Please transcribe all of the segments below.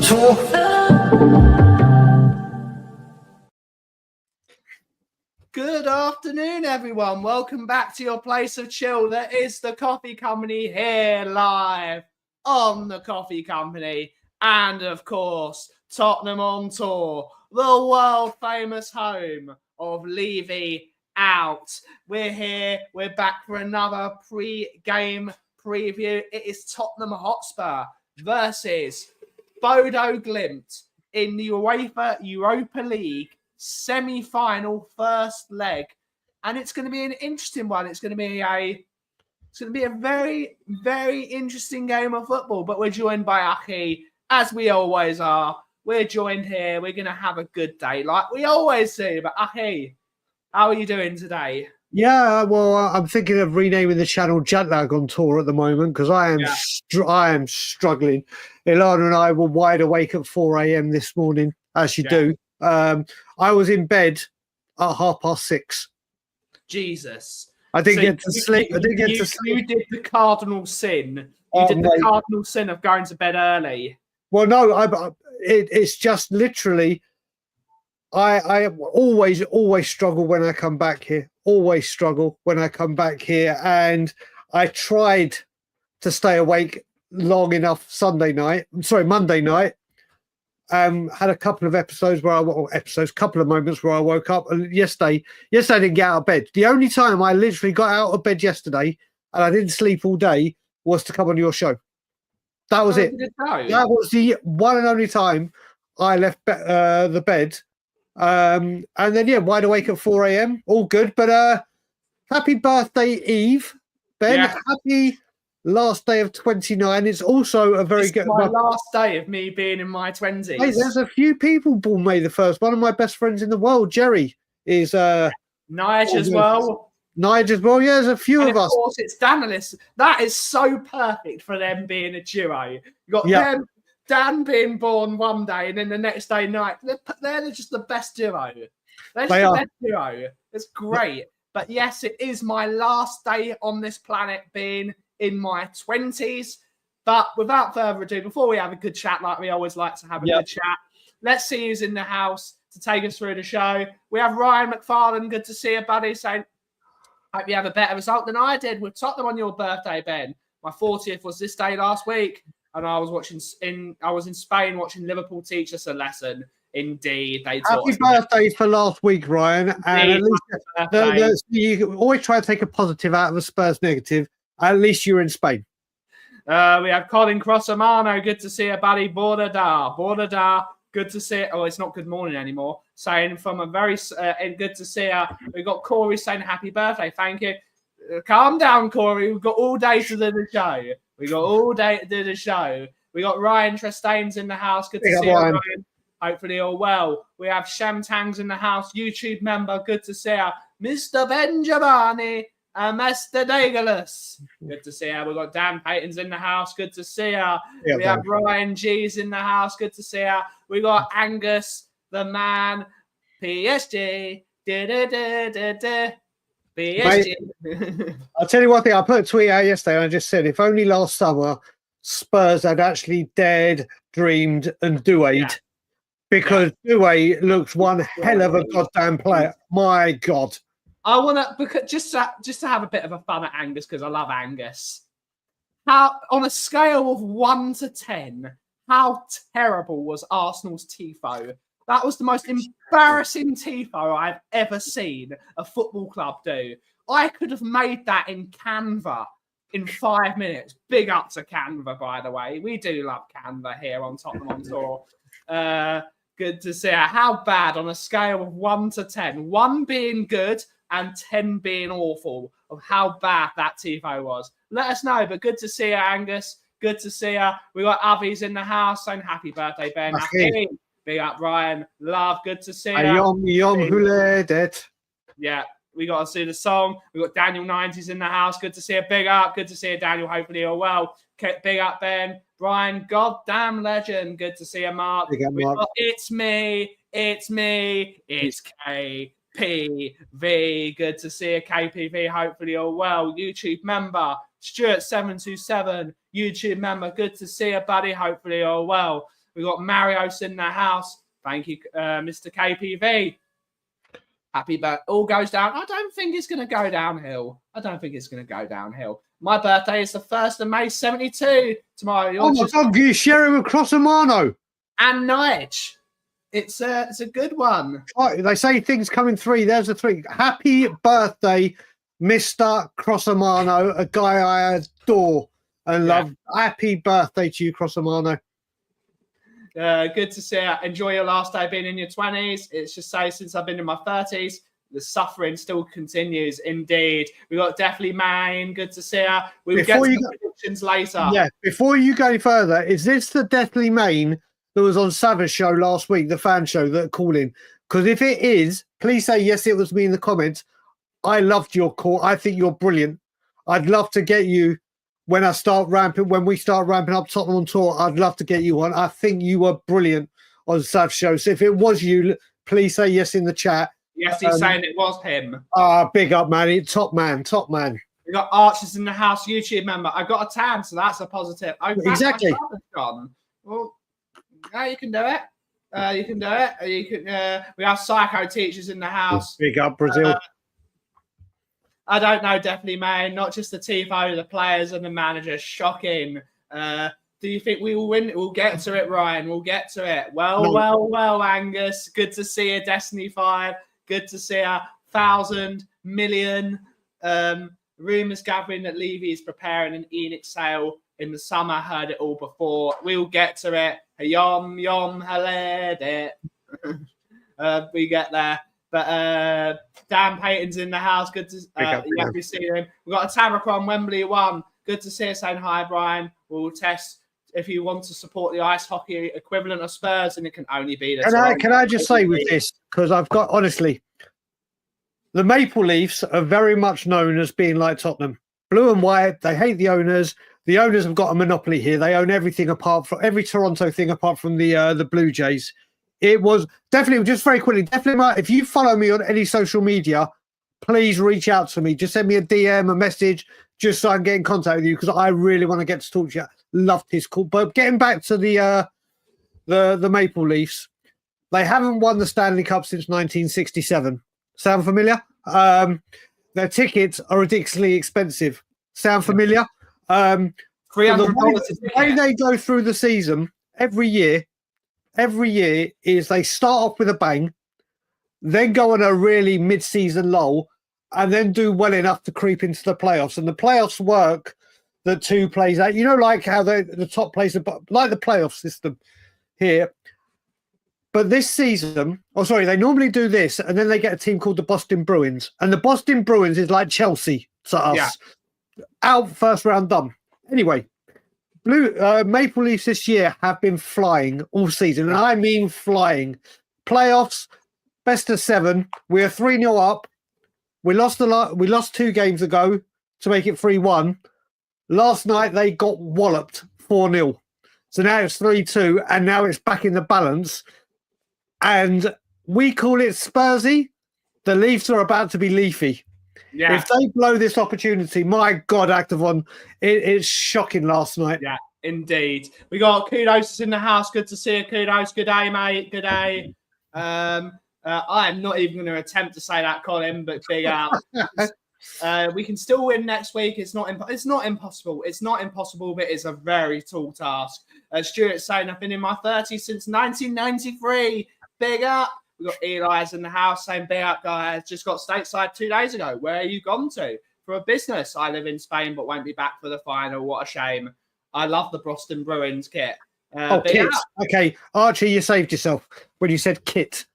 tour. Good afternoon, everyone. Welcome back to your place of chill. That is the Kauffie Company here live on the Kauffie Company. And, of course, Tottenham on tour, the world-famous home of Levy out. We're here. We're back for another pre-game preview. It is Tottenham Hotspur versus Bodø Glimt in the Europa League semi-final first leg, and it's going to be an interesting one. It's going to be a very, very interesting game of football. But we're joined by Aki, as we always are. We're joined here. We're going to have a good day, like we always do. But Aki, how are you doing today? Yeah, well, I'm thinking of renaming the channel Jetlag on tour at the moment because I am struggling. Ilana and I were wide awake at 4 a.m. this morning, as you do. I was in bed at 6:30. Jesus. I didn't get to sleep. You did the cardinal sin. The cardinal sin of going to bed early. Well, no, it's just literally, I always struggle when I come back here. Always struggle when I come back here. And I tried to stay awake long enough Monday night. Had a couple of couple of moments where I woke up. And yesterday I didn't get out of bed. The only time I literally got out of bed yesterday and I didn't sleep all day was to come on your show. That was it. That was the one and only time I left the bed. And then, wide awake at 4 a.m. All good. But happy birthday, Eve. Ben, happy last day of 29. It's also a very good... my last day of me being in my 20s. Hey, there's a few people born May the 1st. One of my best friends in the world, Jerry, is... Nige as well. Nige as well, yeah, there's a few of us. Of course, it's Danilis. That is so perfect for them being a duo. You got them, Dan being born one day, and then the next day, night. They're just the best duo. They're just the best duo. It's great. But yes, it is my last day on this planet being in my 20s. But without further ado, before we have a good chat, like we always like to have a good chat, let's see who's in the house to take us through the show. We have Ryan McFarlane. Good to see you, buddy. Saying, hope you have a better result than I did with Tottenham on your birthday, Ben. My 40th was this day last week, and I was in Spain watching Liverpool teach us a lesson. Indeed, they taught Happy birthday for last week, Ryan. And at least you always try to take a positive out of a Spurs negative. At least you're in Spain. We have Colin Crossamano. Good to see you, buddy. Borda. Good to see it. Oh, it's not good morning anymore. Saying from a very good to see you. We've got Corey saying happy birthday. Thank you. Calm down, Corey. We've got all day to do the show. We got Ryan Trestaines in the house. Good to see you, Ryan. Hopefully all well. We have Shamtangs in the house. YouTube member. Good to see you. Mr. Benjamini and Mr. Dagalus. Good to see you. We've got Dan Payton's in the house. Good to see you. We have Ryan G's in the house. Good to see you. We got Angus, the man. PSG. PSG. I'll tell you one thing. I put a tweet out yesterday and I just said, if only last summer Spurs had actually dared, dreamed and duet. Because Douay looks one hell of a goddamn player. My God. I want to, because just to have a bit of a fun at Angus, because I love Angus. How, on a scale of 1 to 10, how terrible was Arsenal's tifo? That was the most embarrassing tifo I've ever seen a football club do. I could have made that in Canva in 5 minutes. Big up to Canva, by the way. We do love Canva here on Tottenham on Tour. Good to see her. How bad on a scale of 1 to 10? 1 being good and 10 being awful, of how bad that tifo was. Let us know, but good to see her, Angus. Good to see her. We got Avi's in the house saying happy birthday, Ben. Big up, Ryan. Love, good to see her. Yeah, we got to see the song. We got Daniel 90s in the house. Good to see her. Big up. Good to see her, Daniel. Hopefully you're well. Big up, Ben. Brian, goddamn legend. Good to see you, Mark. It's me. It's KPV. Good to see you, KPV. Hopefully you're well. YouTube member, Stuart727. YouTube member. Good to see you, buddy. Hopefully you're well. We got Marios in the house. Thank you, Mr. KPV. Happy birthday. All goes down. I don't think it's going to go downhill. My birthday is the 1st of May, 72 tomorrow. Oh my God, you share it with Crossamano. And Nige. It's a good one. Oh, they say things come in 3. There's a 3. Happy birthday, Mr. Crossamano, a guy I adore and love. Happy birthday to you, Crossamano. Good to see you. Enjoy your last day being in your 20s. It's just say since I've been in my 30s, the suffering still continues. Indeed. We got Definitely Main. Good to see you. We'll get to the predictions later. Yeah, before you go any further, is this the Deathly Main that was on Savage show last week, the fan show that called in? Because if it is, please say yes, it was me in the comments. I loved your call. I think you're brilliant. I'd love to get you when we start ramping up Tottenham on tour. I'd love to get you on. I think you were brilliant on Sav's show. So if it was you, please say yes in the chat. Yes, he's saying it was him. Big up, man. Top man. We got Archers in the house, YouTube member. I got a tan, so that's a positive. Exactly. Well, yeah, you can do it. We have psycho teachers in the house. Big up, Brazil. I don't know, definitely, man. Not just the tifo, the players and the manager. Shocking. Do you think we will win? We'll get to it, Ryan. We'll get to it. Well, Angus. Good to see you, Destiny 5. Good to see you. 1,000 million. Rumours gathering that Levy is preparing an Enix sale in the summer. Heard it all before. We'll get to it. Yom, haled it. We get there. But Dan Payton's in the house. Good to see him. We've got a Tamakron Wembley 1. Good to see you saying hi, Brian. We'll test if you want to support the ice hockey equivalent of Spurs, and it can only be the Can I just say with this, because I've got, honestly, the Maple Leafs are very much known as being like Tottenham. Blue and white, they hate the owners. The owners have got a monopoly here. They own everything apart from every Toronto thing apart from the Blue Jays. It was definitely, just very quickly, if you follow me on any social media, please reach out to me. Just send me a DM, a message, just so I can get in contact with you, because I really want to get to talk to you. Loved his call. But getting back to the Maple Leafs, they haven't won the Stanley Cup since 1967. Sound familiar? Their tickets are ridiculously expensive. Sound familiar? $300. The way they go through the season every year is they start off with a bang, then go on a really mid-season lull, and then do well enough to creep into the playoffs. And the playoffs work that 2 plays out. You know, like how the top plays, like the playoff system here. But this season, they normally do this, and then they get a team called the Boston Bruins. And the Boston Bruins is like Chelsea to us. Yeah. Out first round, done. Anyway, Maple Leafs this year have been flying all season, and I mean flying. Playoffs, best of 7. We are 3-0 up. We lost 2 games ago to make it 3-1. Last night they got walloped 4-0. So now it's 3-2, and now it's back in the balance. And we call it Spursy. The Leafs are about to be leafy. Yeah. If they blow this opportunity, my God, Activon, it's shocking last night. Yeah, indeed. We got Kudos in the house. Good to see you, Kudos. Good day, mate. Good day. I am not even going to attempt to say that, Colin, but big out. We can still win next week. It's not impossible. It's not impossible, but it's a very tall task. Stuart saying, I've been in my 30s since 1993. Big up. We've got Eli's in the house saying, big up, guys. Just got stateside 2 days ago. Where are you gone to? For a business. I live in Spain, but won't be back for the final. What a shame. I love the Boston Bruins kit. Kit. Okay, Archie, you saved yourself when you said kit.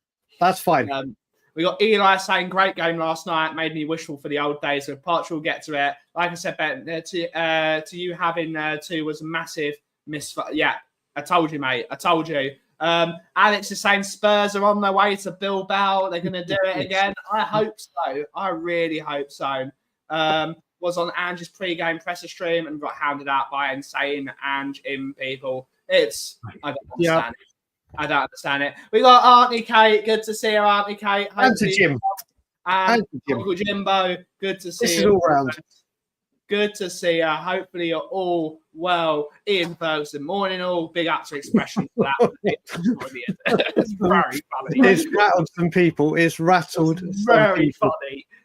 That's fine. We got Eli saying, great game last night. Made me wishful for the old days. So Parch will get to it. Like I said, Ben, to you having 2 was a massive misfire. Yeah, I told you, mate. I told you. Alex is saying Spurs are on their way to Bilbao. They're going to do it again. I hope so. I really hope so. Was on Ange's pre-game presser stream and got hounded out by insane Ange in people. I don't understand it. I don't understand it. We got Auntie Kate. Good to see you, Auntie Kate. And to Jim. And Uncle Jimbo. Good to see you. This is all round. Good to see you. Hopefully you're all well. Ian Ferguson, morning all. Big up to Expression for that. It's very funny. It's rattled some people. It's rattled some Very people.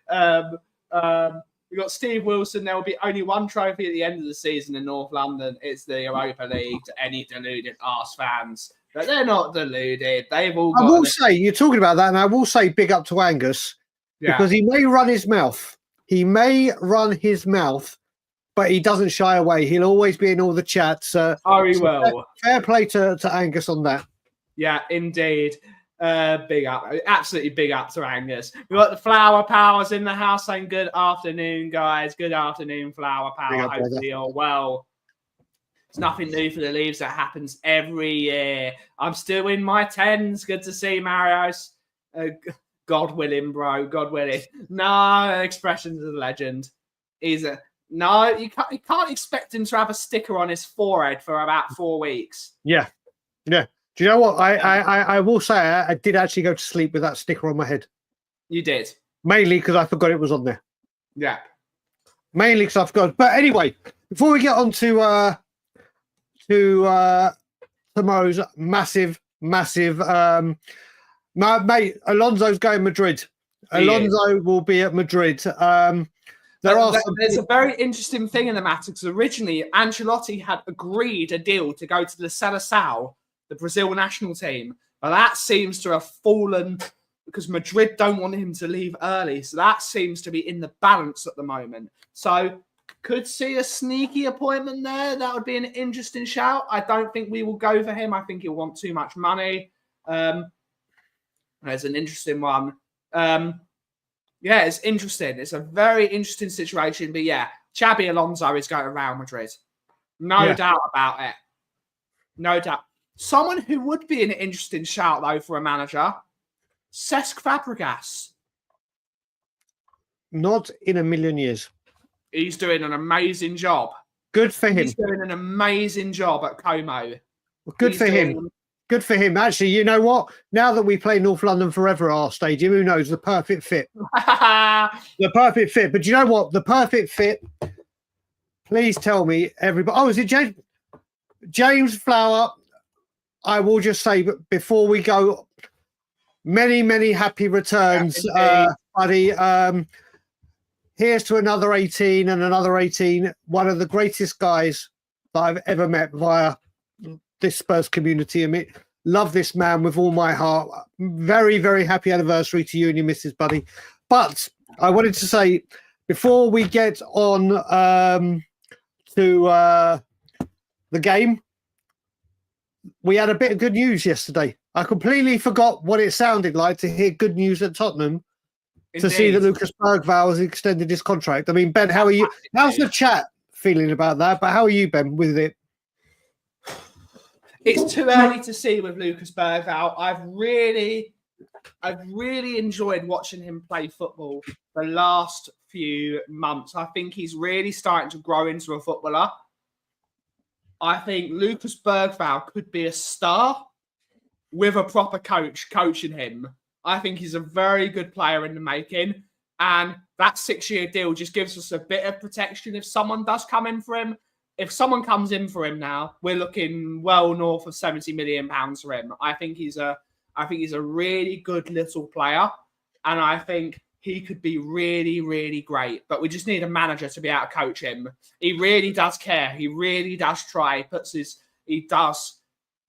funny. We've got Steve Wilson. There will be only one trophy at the end of the season in North London. It's the Europa League to any deluded arse fans. But they're not deluded. They've all got... I will say, you're talking about that, and I will say big up to Angus, because he may run his mouth. He may run his mouth, but he doesn't shy away. He'll always be in all the chats. He will. Fair play to Angus on that. Yeah, indeed. Big up. Absolutely big up to Angus. We've got the Flower Powers in the house saying good afternoon, guys. Good afternoon, Flower Power. Hopefully you're well. It's nothing new for the Leaves. That happens every year. I'm still in my 10s. Good to see Marios. God willing, bro. God willing. No, Expression's a legend. No, you can't expect him to have a sticker on his forehead for about 4 weeks. Yeah. Do you know what? I will say I did actually go to sleep with that sticker on my head. You did? Mainly because I forgot it was on there. Yeah. Mainly because I forgot. But anyway, before we get on to tomorrow's massive mate, Alonso's going Madrid. Alonso will be at Madrid. There's a very interesting thing in the matter, because originally Ancelotti had agreed a deal to go to the Seleção, the Brazil national team, but that seems to have fallen because Madrid don't want him to leave early. So that seems to be in the balance at the moment. So could see a sneaky appointment there. That would be an interesting shout. I don't think we will go for him. I think he'll want too much money. There's an interesting one. Yeah, it's interesting. It's a very interesting situation. But yeah, Xabi Alonso is going to Real Madrid. No doubt about it. No doubt. Someone who would be an interesting shout, though, for a manager, Cesc Fabregas. Not in a million years. He's doing an amazing job. Good for him. He's doing an amazing job at Como. Good for him. Good for him. Actually, you know what? Now that we play North London Forever at our stadium, who knows? The perfect fit. The perfect fit. But you know what? The perfect fit. Please tell me, everybody. Oh, is it James? James Flower. I will just say, but before we go, many happy returns, buddy. Here's to another 18 and another 18. One of the greatest guys that I've ever met via this Spurs community. I mean, love this man with all my heart. Very happy anniversary to you and your missus, buddy. But I wanted to say, before we get on to the game, we had a bit of good news yesterday. I completely forgot what it sounded like to hear good news at Tottenham. Indeed. To see that Lucas Bergvall has extended his contract. I mean, Ben, how are you? How's the chat feeling about that? But how are you, Ben, with it? It's too early to see with Lucas Bergvall. I've really enjoyed watching him play football the last few months. I think he's really starting to grow into a footballer. I think Lucas Bergvall could be a star with a proper coach coaching him. I think he's a very good player in the making. And that 6-year deal just gives us a bit of protection if someone does come in for him. If someone comes in for him now, we're looking well north of £70 million for him. I think he's a really good little player. And I think he could be really great. But we just need a manager to be able to coach him. He really does care. He really does try. He does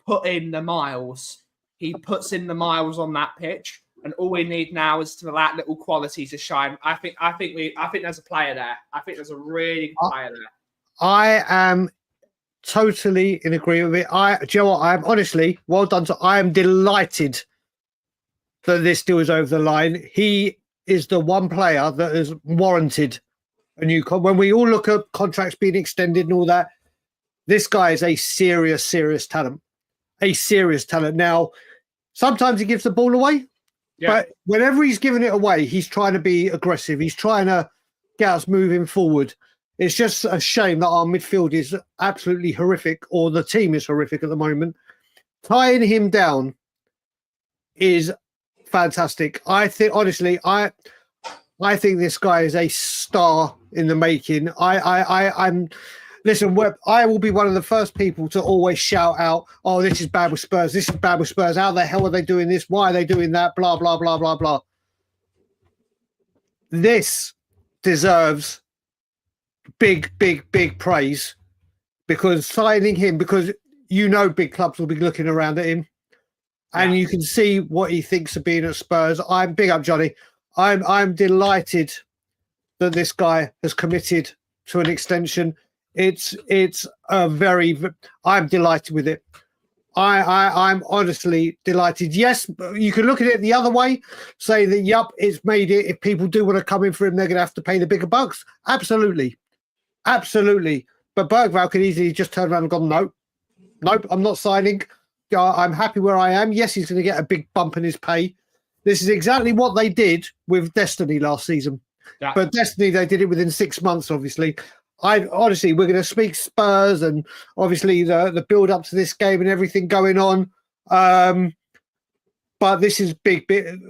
put in the miles. He puts in the miles on that pitch, and all we need now is for that little quality to shine. I think there's a player there. I think there's a really good player there. I am totally in agreement with it. Do you know what? I'm honestly well done. I am delighted that this deal is over the line. He is the one player that has warranted a new when we all look at contracts being extended and all that. This guy is a serious talent. A serious talent. Now, sometimes he gives the ball away, but whenever he's giving it away, he's trying to be aggressive. He's trying to get us moving forward. It's just a shame that our midfield is absolutely horrific, or the team is horrific at the moment. Tying him down is fantastic. I think, honestly, I think this guy is a star in the making. I'm listen. I will be one of the first people to always shout out, "Oh, this is bad with Spurs. This is bad with Spurs. How the hell are they doing this? Why are they doing that? Blah blah blah blah blah." This deserves big praise because signing him, because big clubs will be looking around at him, and you can see what he thinks of being at Spurs. I'm big up Johnny. I'm delighted that this guy has committed to an extension. It's I'm delighted with it. I'm honestly delighted. Yes, you can look at it the other way, say that, yup, it's made it. If people do want to come in for him, they're going to have to pay the bigger bucks. Absolutely. But Bergvall could easily just turn around and go, nope, I'm not signing. I'm happy where I am. Yes, he's going to get a big bump in his pay. This is exactly what they did with Destiny last season. Yeah. But Destiny, they did it within 6 months, obviously. Honestly, we're going to speak Spurs and obviously the build up to this game and everything going on. But this is big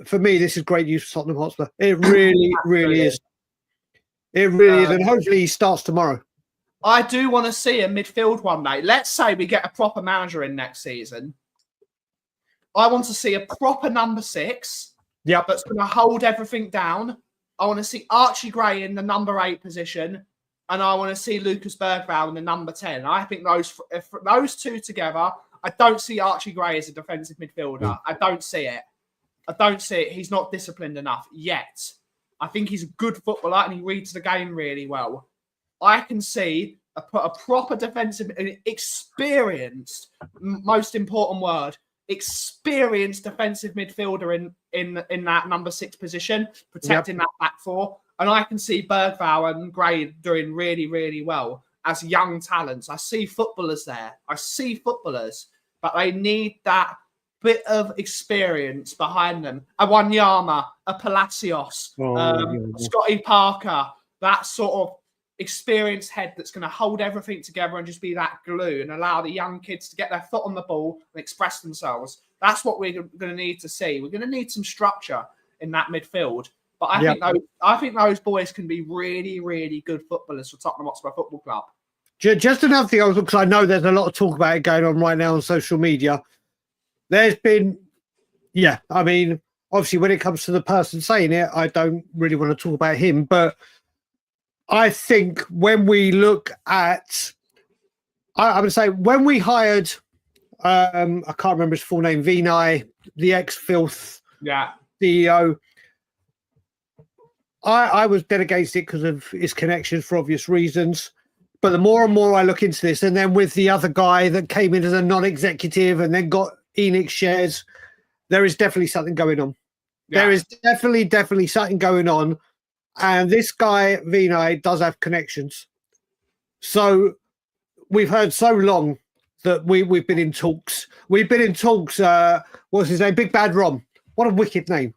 for me. This is great news for Tottenham Hotspur. It really is. It really is, and hopefully he starts tomorrow. I do want to see a midfield one day. Let's say we get a proper manager in next season. I want to see a proper number 6. Yeah, that's going to hold everything down. I want to see Archie Gray in the number 8 position. And I want to see Lucas Bergvall in the number 10. I think those two together, I don't see Archie Gray as a defensive midfielder. I don't see it. He's not disciplined enough yet. I think he's a good footballer and he reads the game really well. I can see a proper defensive, experienced, most important word, experienced defensive midfielder in that number 6 position, protecting that back four. And I can see Bergvall and Gray doing really well as young talents. I see footballers there. But they need that bit of experience behind them. A Wanyama, a Palacios, Scotty Parker, that sort of experienced head that's going to hold everything together and just be that glue and allow the young kids to get their foot on the ball and express themselves. That's what we're going to need to see. We're going to need some structure in that midfield. But I think those boys can be really good footballers for Tottenham Hotspur Football Club. Just another thing, because I know there's a lot of talk about it going on right now on social media. There's been, I mean, obviously when it comes to the person saying it, I don't really want to talk about him. But I think when we look at, I would say when we hired, I can't remember his full name, Vinay, the ex-Filth CEO, I was dead against it because of his connections for obvious reasons. But the more and more I look into this, and then with the other guy that came in as a non-executive and then got Enix shares, there is definitely something going on. Yeah. There is definitely something going on. And this guy, Vinay, does have connections. So we've heard so long that we've been in talks. We've been in talks, what's his name? Big Bad Rom. What a wicked name.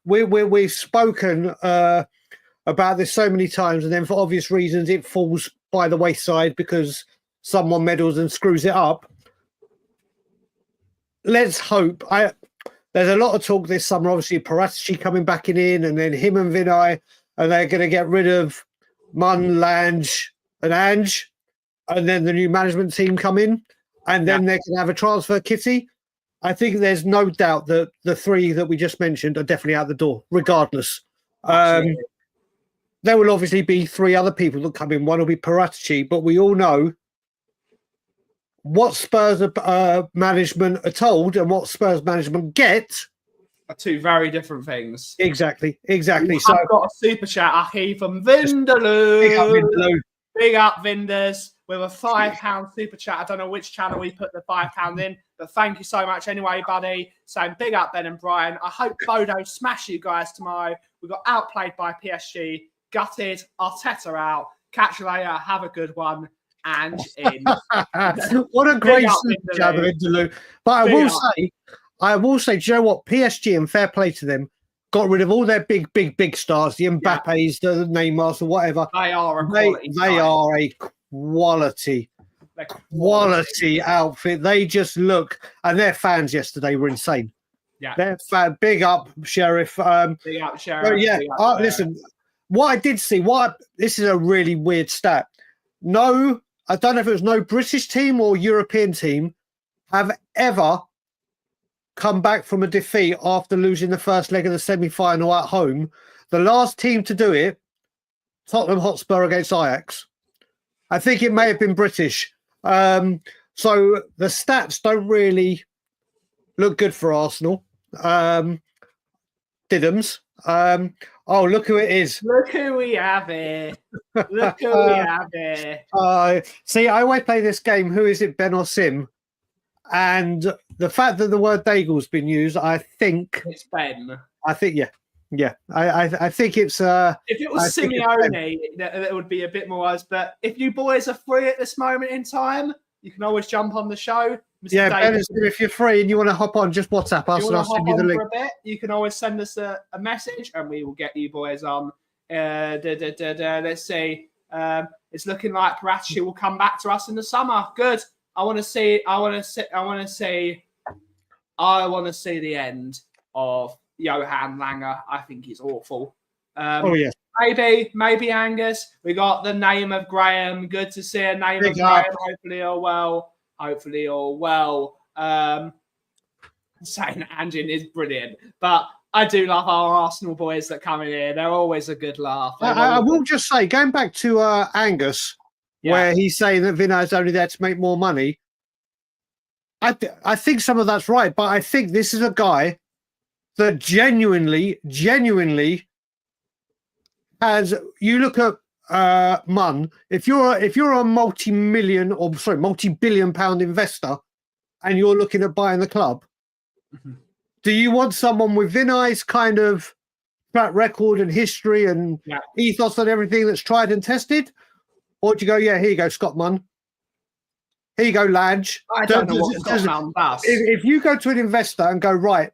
We've spoken about this so many times, and then for obvious reasons, it falls by the wayside because someone meddles and screws it up. Let's hope. There's a lot of talk this summer, obviously, Paratici coming back in, and then him and Vinay, and they're going to get rid of Munn, Lange, and Ange, and then the new management team come in, and then they can have a transfer kitty. I think there's no doubt that the 3 that we just mentioned are definitely out the door, regardless. There will obviously be 3 other people that come in. One will be Paratici, but we all know what Spurs management are told and what Spurs management get are 2 very different things. Exactly. So I've got a super chat here from Vindaloo. Big up Vinders with a £5 super chat. I don't know which channel we put the £5 in, but thank you so much anyway, buddy. Saying big up Ben and Brian. I hope Bodø smash you guys tomorrow. We got outplayed by PSG. Gutted. Arteta out. Catch you later. Have a good one. And in. What a great super chat, Vindaloo. But I will say, do you know what? PSG, and fair play to them, got rid of all their big stars, the Mbappes, the Neymars, or whatever. They are a quality outfit. They just look, and their fans yesterday were insane. Yeah, they're big up Sheriff. Big up Sheriff. Listen, what I did see, this is a really weird stat. No, I don't know if it was no British team or European team have ever come back from a defeat after losing the first leg of the semi-final at home. The last team to do it, Tottenham Hotspur against Ajax. I think it may have been British. So the stats don't really look good for Arsenal. Diddums. Oh, look who it is. Look who we have here. Look who we have here. See, I always play this game, who is it, Ben or Sim? And the fact that the word Daigle's been used, I think it's Ben. I think yeah. I think it's if it was Simeone, that would be a bit more us. But if you boys are free at this moment in time, you can always jump on the show. Mr. Ben, if you're free and you want to hop on, just WhatsApp us and I'll send you the link. For a bit, you can always send us a message and we will get you boys on. Let's see. It's looking like Karachi will come back to us in the summer. Good. I want to see the end of Johan Langer. I think he's awful. Yes. Maybe Angus. We got the name of Graham. Good to see a name of Graham. Hopefully all well. Saying Ange is brilliant, but I do love our Arsenal boys that come in here. They're always a good laugh. I will just say, going back to Angus, where he's saying that Vinay is only there to make more money. I think some of that's right, but I think this is a guy that genuinely has. You look at Munn. If you're a multi-billion pound investor, and you're looking at buying the club, do you want someone with Vinay's kind of track record and history and ethos and everything that's tried and tested? Or do you go, here you go, Scott Munn. Here you go, Lange. I don't know what Scott Munn does. If you go to an investor and go, right,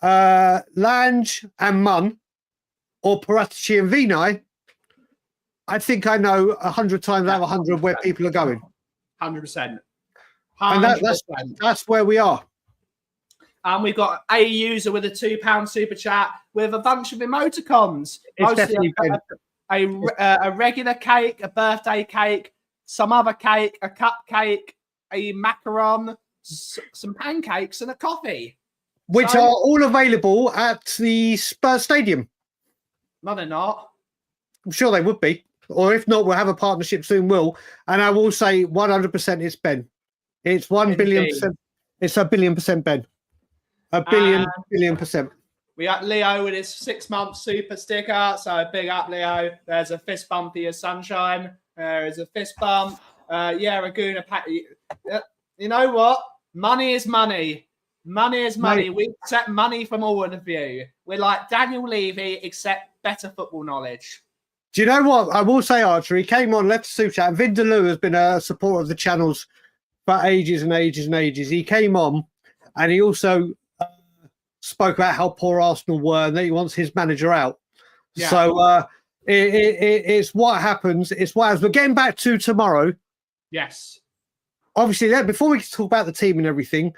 Lange and Munn, or Paratici and Vinay, I think I know 100 times out of 100 where people are going. 100%. And that's where we are. And we've got a user with a £2 super chat with a bunch of emoticons. It's definitely a regular cake, a birthday cake, some other cake, a cupcake, a macaron, some pancakes, and a coffee. Which are all available at the Spurs Stadium. No, they're not. I'm sure they would be. Or if not, we'll have a partnership soon, Will. And I will say 100% it's Ben. It's 1 billion percent. It's a billion% Ben. A billion percent. We got Leo with his 6-month super sticker. So big up, Leo. There's a fist bump for your sunshine. There is a fist bump. Raguna. You know what? Money is money. Money is money. We accept money from all of you. We're like Daniel Levy, except better football knowledge. Do you know what? I will say, Archer, he came on, left a super chat. Vindaloo has been a supporter of the channels for ages and ages and ages. He came on and he also spoke about how poor Arsenal were and that he wants his manager out. Yeah. So it's what happens. It's what happens. We're getting back to tomorrow. Yes. Obviously, before we talk about the team and everything,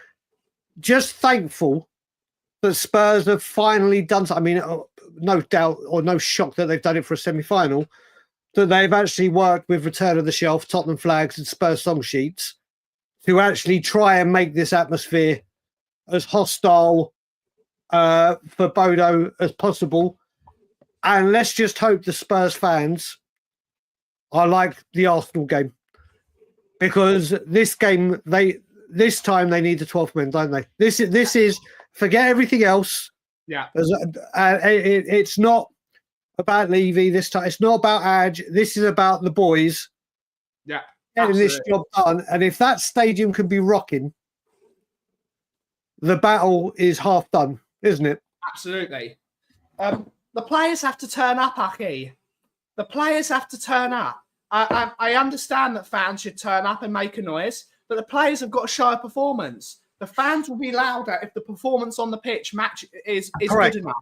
just thankful that Spurs have finally done something. I mean, no doubt or no shock that they've done it for a semi-final, that they've actually worked with Return of the Shelf, Tottenham flags and Spurs song sheets to actually try and make this atmosphere as hostile for Bodø as possible. And let's just hope the Spurs fans are like the Arsenal game. Because this game, this time they need the 12 men, don't they? This is forget everything else. Yeah. It's not about Levy this time. It's not about Ange. This is about the boys. Yeah. Getting this job done. And if that stadium can be rocking, the battle is half done, isn't it? Absolutely. The players have to turn up, Aki. The players have to turn up. I understand that fans should turn up and make a noise, but the players have got to show a performance. The fans will be louder if the performance on the pitch is good enough.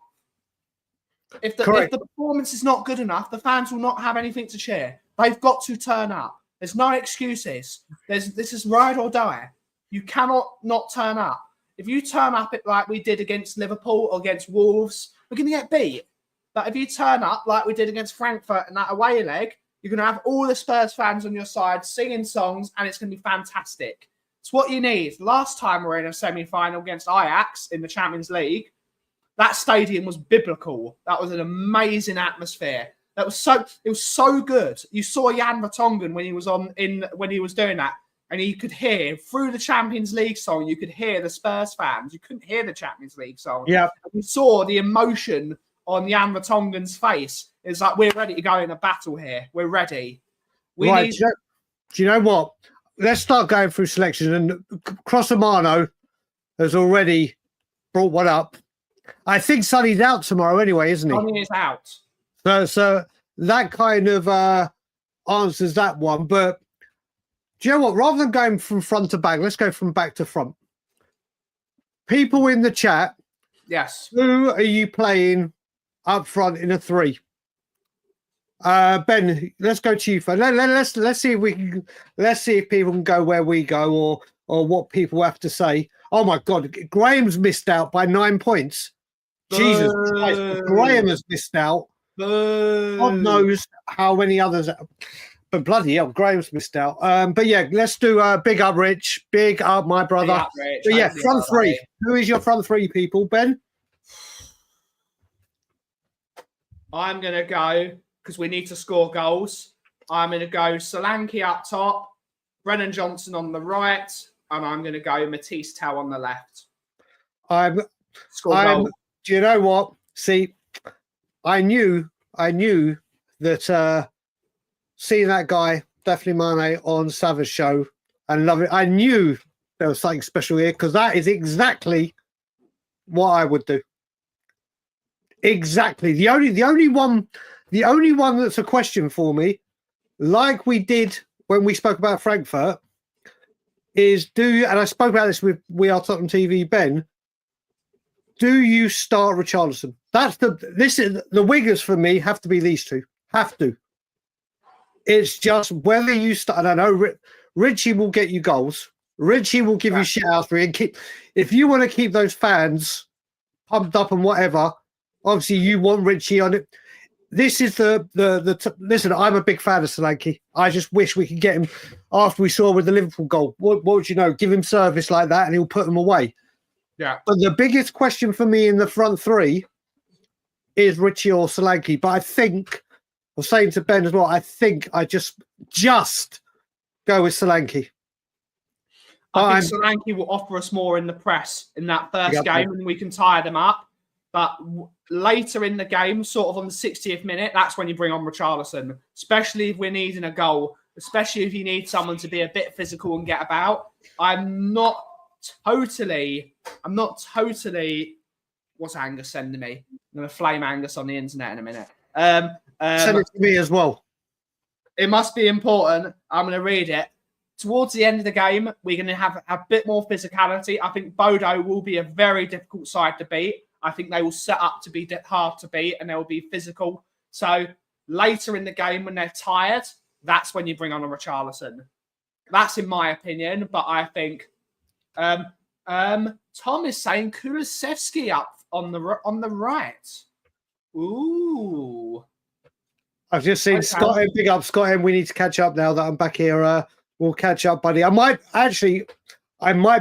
If the performance is not good enough, the fans will not have anything to cheer. They've got to turn up. There's no excuses. This is ride or die. You cannot not turn up. If you turn up like we did against Liverpool or against Wolves, we're going to get beat. that if you turn up like we did against Frankfurt in that away leg, you're going to have all the Spurs fans on your side singing songs, and it's going to be fantastic. It's what you need. Last time we were in a semi-final against Ajax in the Champions League, that stadium was biblical. That was an amazing atmosphere. It was so good. You saw Jan Vertonghen when he was doing that, and you could hear through the Champions League song. You could hear the Spurs fans. You couldn't hear the Champions League song. Yeah, you saw the emotion on Jan Vertonghen's face. It's like, we're ready to go in a battle here. We're ready. Do you know what? Let's start going through selection. And Crossamano has already brought one up. I think Sonny's out tomorrow anyway, isn't he? Sonny is out. So that kind of answers that one. But do you know what? Rather than going from front to back, let's go from back to front. People in the chat. Yes. Who are you playing up front in a 3? Ben, let's go to you first. Let's see if we can. Let's see if people can go where we go, or what people have to say. Oh my God, Graham's missed out by 9 points. Jesus Christ, Graham has missed out. God knows how many others. But bloody hell, Graham's missed out. But yeah, let's do big up, Rich. Big up, my brother. Up, Rich. But yeah, front 3. Who is your front 3, people? Ben? I'm going to go, because we need to score goals. I'm going to go Solanke up top, Brennan Johnson on the right, and I'm going to go Matisse Tell on the left. Do you know what? See, I knew that seeing that guy, definitely Mane, on Sava's show and love it. I knew there was something special here, because that is exactly what I would do. Exactly. The only one that's a question for me, like we did when we spoke about Frankfurt, is and I spoke about this with We Are Tottenham TV, Ben, do you start Richarlison? The wingers for me have to be these two. Have to. It's just whether you start. And I know Richie will get you goals. Richie will give you shit out for you. And if you want to keep those fans pumped up and whatever, obviously you want Richie on it. This is listen, I'm a big fan of Solanke. I just wish we could get him after we saw with the Liverpool goal. What would you know? Give him service like that and he'll put them away. Yeah. But the biggest question for me in the front 3 is Richie or Solanke. But I think, I was saying to Ben as well, I think I just go with Solanke. I think Solanke will offer us more in the press in that first game, and we can tire them up. But later in the game, sort of on the 60th minute, that's when you bring on Richarlison, especially if we're needing a goal, especially if you need someone to be a bit physical and get about. I'm not totally. What's Angus sending me? I'm going to flame Angus on the internet in a minute. Send it to me as well. It must be important. I'm going to read it. Towards the end of the game, we're going to have a bit more physicality. I think Bodø will be a very difficult side to beat. I think they will set up to be hard to beat, and they will be physical. So later in the game, when they're tired, that's when you bring on a Richarlison. That's in my opinion. But I think Tom is saying Kulusevski up on the right. Ooh. I've just seen Scott M. Big up, Scott M. We need to catch up now that I'm back here. We'll catch up, buddy. I might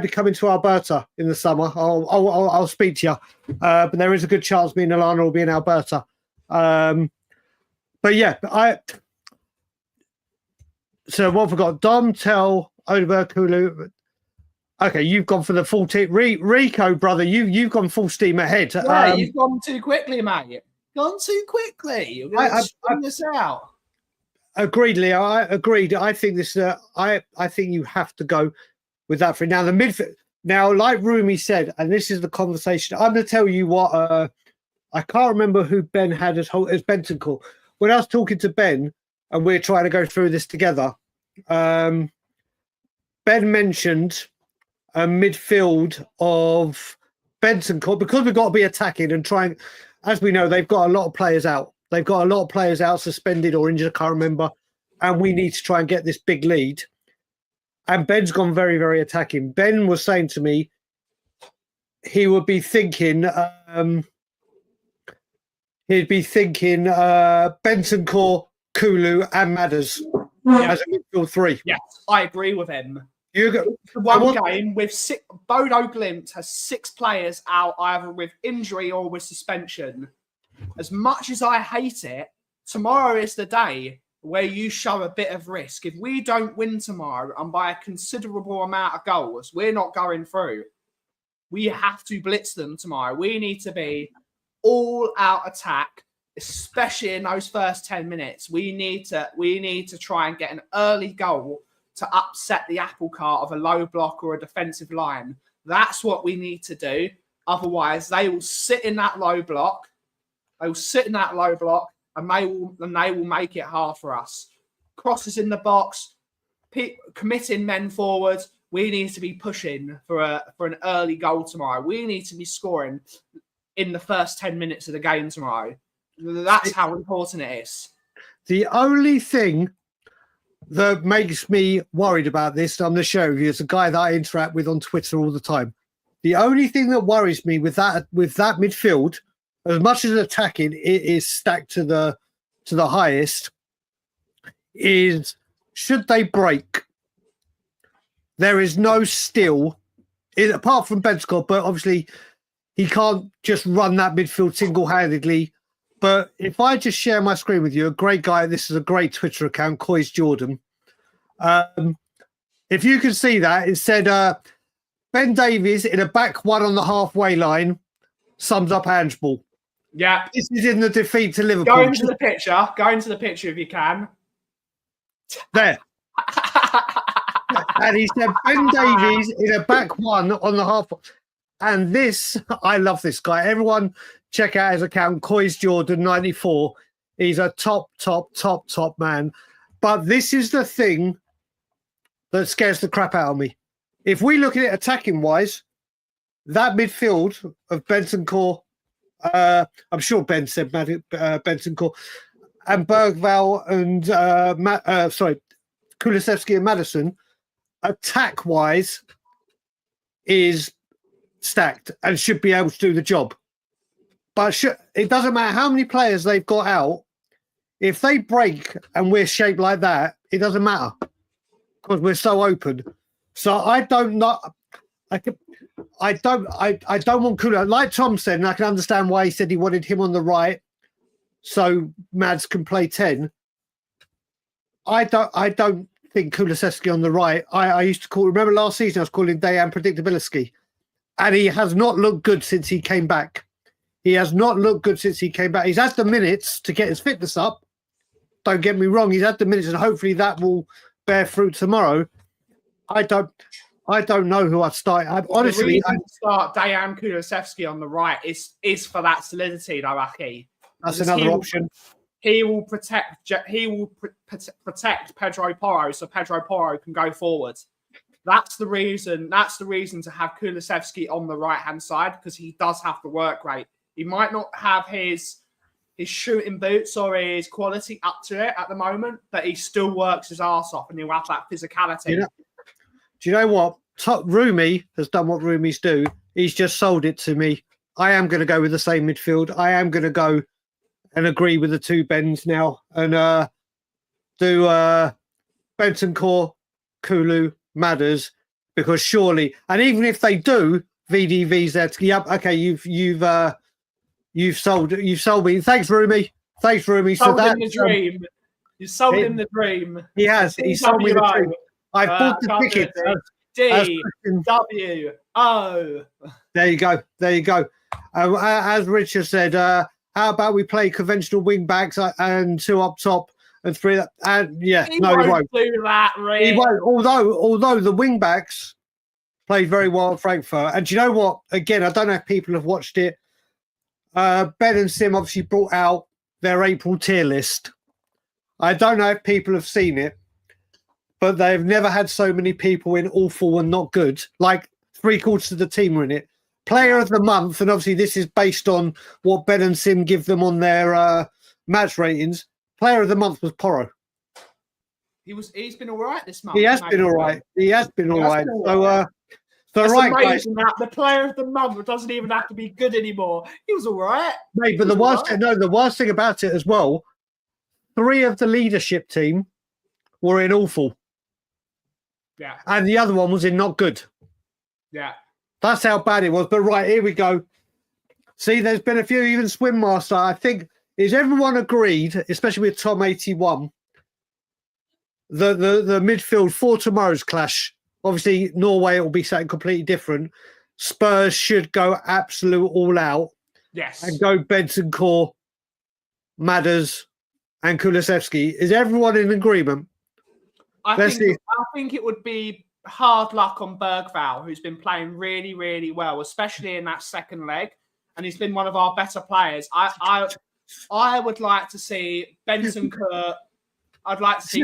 be coming to Alberta in the summer. I'll speak to you. But there is a good chance me and Alana will be in Alberta. But yeah, so what have we got? Dom, Tell, Odeberg, Kulu. Okay, you've gone for the full team. Rico, brother, you've gone full steam ahead. Yeah, you've gone too quickly, mate. Gone too quickly. You're going to string this out. Agreed, Leo. I agreed. I think this. I think you have to go with that for now. The midfield. Now, like Rumi said, and this is the conversation. I'm going to tell you what. I can't remember who Ben had as Bentancur. When I was talking to Ben, and we're trying to go through this together, Ben mentioned a midfield of Bentancur because we've got to be attacking and trying. As we know, they've got a lot of players out. They've got a lot of players out, suspended or injured, I can't remember. And we need to try and get this big lead. And Ben's gone very, very attacking. Ben was saying to me he would be thinking he'd be thinking Bentancur, Kulu, and Madders as a midfield three. Yes, I agree with him. You go The one game with Bodø Glimt has 6 players out either with injury or with suspension. As much as I hate it, tomorrow is the day where you show a bit of risk. If we don't win tomorrow and by a considerable amount of goals, we're not going through. We have to blitz them tomorrow. We need to be all out attack, especially in those first 10 minutes. We need to try and get an early goal to upset the apple cart of a low block or a defensive line. That's what we need to do. Otherwise, they will sit in that low block. They will sit in that low block, and they will make it hard for us. Crosses in the box, committing men forward. We need to be pushing for an early goal tomorrow. We need to be scoring in the first 10 minutes of the game tomorrow. That's how important it is. The only thing that makes me worried about this, I'm going to show you, is a guy that I interact with on Twitter all the time. The only thing that worries me with that midfield, as much as attacking it is stacked to the highest, is should they break, there is no still, apart from Bentancur, but obviously he can't just run that midfield single-handedly. But if I just share my screen with you, a great guy, this is a great Twitter account, Coys Jordan. If you can see that, it said, Ben Davies in a back one on the halfway line sums up Ange ball. Yeah. This is in the defeat to Liverpool. Go into the picture. Go into the picture if you can. There. And he said, Ben Davies in a back one on the half. And this, I love this guy. Everyone check out his account, Coys Jordan 94. He's a top man. But this is the thing that scares the crap out of me. If we look at it attacking wise, that midfield of Bentancur, I'm sure Ben said Bentancur, and Bergvall and Kulusevski and Maddison, attack wise, is stacked and should be able to do the job. But it doesn't matter how many players they've got out. If they break and we're shaped like that, it doesn't matter because we're so open. So I don't want Kulu. Like Tom said, and I can understand why he said he wanted him on the right, so Mads can play 10. I don't think Kulusevski on the right. I used to remember last season I was calling Dejan Predictabiliski, and he has not looked good since he came back. He's had the minutes to get his fitness up. Don't get me wrong, he's had the minutes, and hopefully that will bear fruit tomorrow. I don't know who I'd start. Honestly, I'd start Dejan Kulusevski on the right is for that solidity, though, Aki. That's another option. He will protect Pedro Porro, so Pedro Porro can go forward. That's the reason. That's the reason to have Kulusevski on the right hand side, because he does have the work rate. He might not have his shooting boots or his quality up to it at the moment, but he still works his arse off, and he'll have that physicality. Do you know what? Rumi has done what Rumis do. He's just sold it to me. I am going to go with the same midfield. I am going to go and agree with the two Bens now and do Bentancur, Kulu, Madders, because surely, and even if they do, VDV's there. Yep, okay, you've sold me. Thanks, Rumi. Sold him the dream. You sold him the dream. He has. He sold me the dream. I bought the ticket. DWO. There you go. As Richard said, how about we play conventional wing backs and 2 up top and 3? And he won't do that. Really. He won't. Although the wing backs played very well at Frankfurt. And do you know what? Again, I don't know if people have watched it. Ben and Sim obviously brought out their April tier list. I don't know if people have seen it, but they've never had so many people in awful and not good. Like 3/4 of the team were in it. Player of the month, and obviously this is based on what Ben and Sim give them on their match ratings. Player of the month was Porro. He's been all right this month. He has been all right. So That's right, guys, amazing that the player of the month doesn't even have to be good anymore. He was all right. mate. But the worst thing about it as well, 3 of the leadership team were in awful. Yeah. And the other one was in not good. Yeah. That's how bad it was. But right, here we go. See, there's been a few, even Swim Master. I think, is everyone agreed, especially with Tom 81, the midfield for tomorrow's clash? Obviously, Norway will be something completely different. Spurs should go absolute all out. Yes. And go Bentancur, Madders, and Kulusevski. Is everyone in agreement? I think it would be hard luck on Bergvall, who's been playing really, really well, especially in that second leg. And he's been one of our better players. I would like to see Bentancur. I'd like to see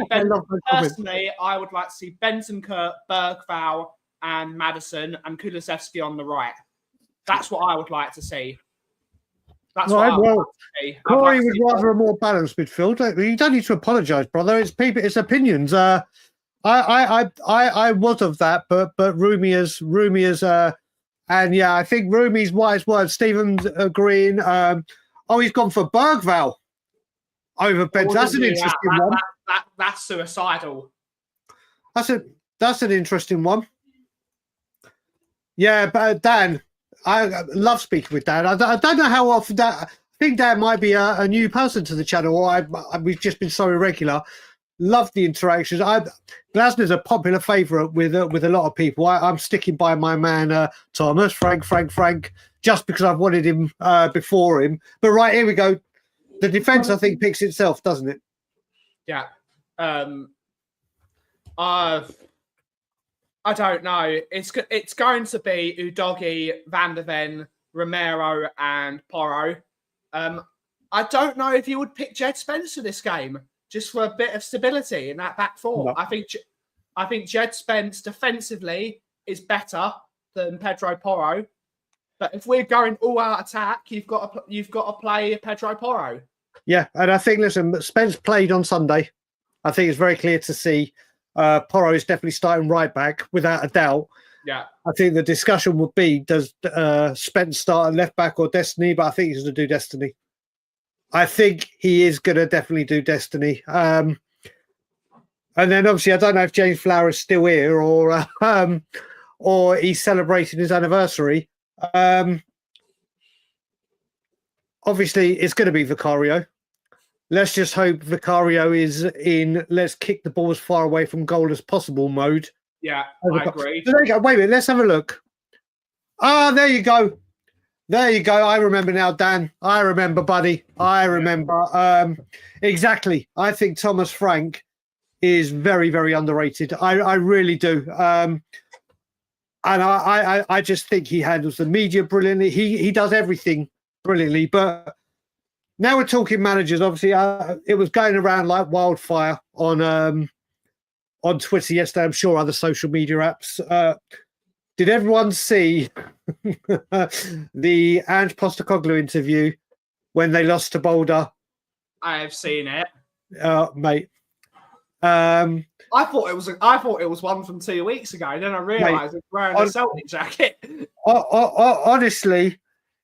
personally. I would like to see Bentancur, Bergvall, and Maddison and Kulusevski on the right. That's what I would like to see. That's right. What I would like to see. Corey would rather a more balanced midfield. You don't need to apologise, brother. It's people. It's opinions. I was of that, but Rumi is and yeah, I think Rumi's wise words. Stephen's agreeing. He's gone for Bergvall over Bent. That's an interesting one. That's suicidal. That's an interesting one. Yeah, but Dan, I love speaking with Dan. I don't know how often that. I think Dan might be a new person to the channel, or we've just been so irregular. Love the interactions. Glasner's a popular favourite with a lot of people. I'm sticking by my man Thomas, Frank, just because I've wanted him before him. But right, here we go. The defence, I think, picks itself, doesn't it? Yeah. I don't know. It's going to be Udogie, Van der Ven, Romero, and Porro. I don't know if you would pick Jed Spencer this game just for a bit of stability in that back four. No. I think Jed Spence defensively is better than Pedro Porro. But if we're going all out attack, you've got to play Pedro Porro. Yeah, and I think, listen, Spence played on Sunday. I think it's very clear to see Porro is definitely starting right back, without a doubt. Yeah. I think the discussion would be, does Spence start at left back or Destiny? But I think he's going to do Destiny. I think he is going to definitely do Destiny. And then obviously, I don't know if James Flower is still here or he's celebrating his anniversary. Obviously, it's going to be Vicario. Let's just hope Vicario is in let's kick the ball as far away from goal as possible mode. Yeah, I agree. So there you go. Wait a minute. Let's have a look. There you go. There you go. I remember now, Dan. I remember, buddy. I remember. Exactly. I think Thomas Frank is very, very underrated. I really do. And I just think he handles the media brilliantly. He does everything brilliantly. But now we're talking managers. Obviously, it was going around like wildfire on Twitter yesterday. I'm sure other social media apps. Did everyone see the Ange Postecoglou interview when they lost to Boulder? I have seen it, mate. I thought it was one from 2 weeks ago. Then I realised it's wearing a Celtic jacket. Honestly,